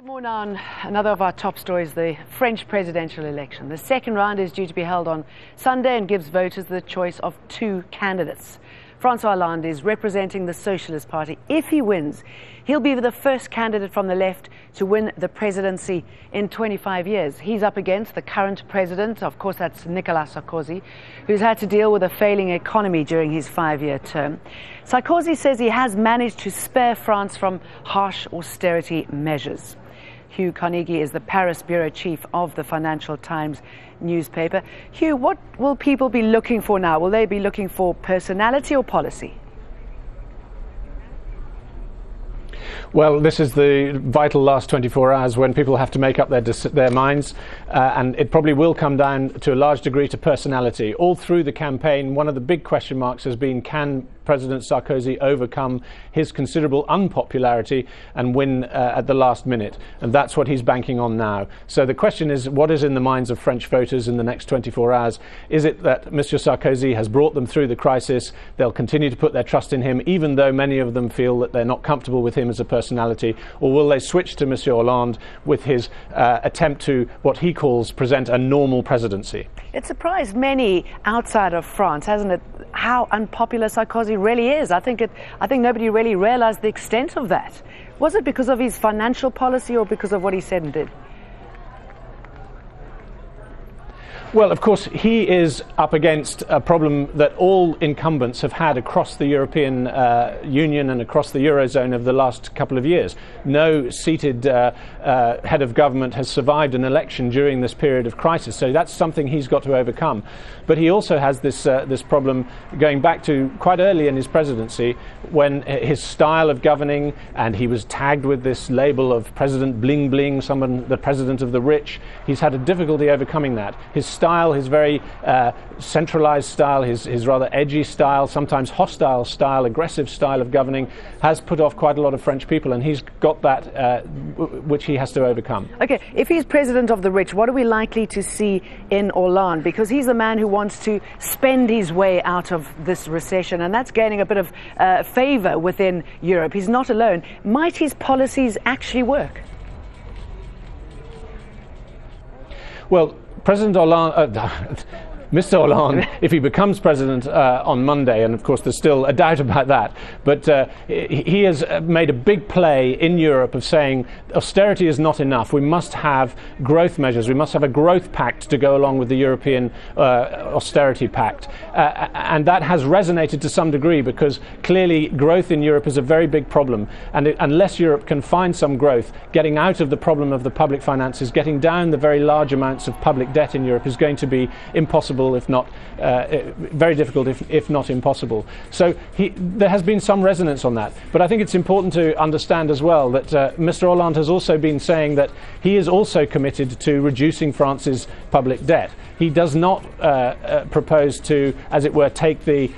More now on another of our top stories, the French presidential election. The second round is due to be held on Sunday and gives voters the choice of two candidates. François Hollande is representing the Socialist Party. If he wins, he'll be the first candidate from the left to win the presidency in 25 years. He's up against the current president, of course that's Nicolas Sarkozy, who's had to deal with a failing economy during his 5-year term. Sarkozy says he has managed to spare France from harsh austerity measures. Hugh Carnegy is the Paris bureau chief of the Financial Times newspaper. Hugh, what will people be looking for now? Will they be looking for personality or policy? Well, this is the vital last 24 hours when people have to make up their minds, and it probably will come down to a large degree to personality. All through the campaign, one of the big question marks has been, can President Sarkozy overcome his considerable unpopularity and win at the last minute? And that's what he's banking on now. So the question is, what is in the minds of French voters in the next 24 hours? Is it that Mr. Sarkozy has brought them through the crisis? They'll continue to put their trust in him, even though many of them feel that they're not comfortable with him as a personality? Or will they switch to Monsieur Hollande with his attempt to, what he calls, present a normal presidency? It surprised many outside of France, hasn't it, how unpopular Sarkozy really is. I think nobody really realized the extent of that. Was it because of his financial policy or because of what he said and did? Well, of course, he is up against a problem that all incumbents have had across the European Union and across the Eurozone over the last couple of years. No seated head of government has survived an election during this period of crisis, so that's something he's got to overcome. But he also has this problem going back to quite early in his presidency, when his style of governing, and he was tagged with this label of President Bling Bling, the president of the rich. He's had a difficulty overcoming that. His style, his very centralized style, his rather edgy style, sometimes hostile style, aggressive style of governing has put off quite a lot of French people, and he's got that which he has to overcome. Okay, if he's president of the rich, what are we likely to see in Hollande? Because he's the man who wants to spend his way out of this recession, and that's gaining a bit of favor within Europe. He's not alone. Might his policies actually work? Well, President Hollande, Mr. Hollande, if he becomes president on Monday, and of course there's still a doubt about that, but he has made a big play in Europe of saying austerity is not enough. We must have growth measures. We must have a growth pact to go along with the European austerity pact. And that has resonated to some degree, because clearly growth in Europe is a very big problem. And unless Europe can find some growth, getting out of the problem of the public finances, getting down the very large amounts of public debt in Europe is going to be impossible, if not very difficult, if not impossible. So there has been some resonance on that. But I think it's important to understand as well that Mr. Hollande has also been saying that he is also committed to reducing France's public debt. He does not propose to, as it were, take the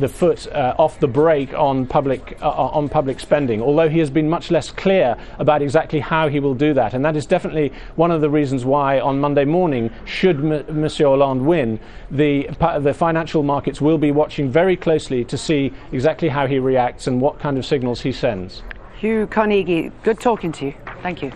foot off the brake on public spending, although he has been much less clear about exactly how he will do that. And that is definitely one of the reasons why on Monday morning, should Monsieur Hollande win, the financial markets will be watching very closely to see exactly how he reacts and what kind of signals he sends. Hugh Carnegy, good talking to you. Thank you.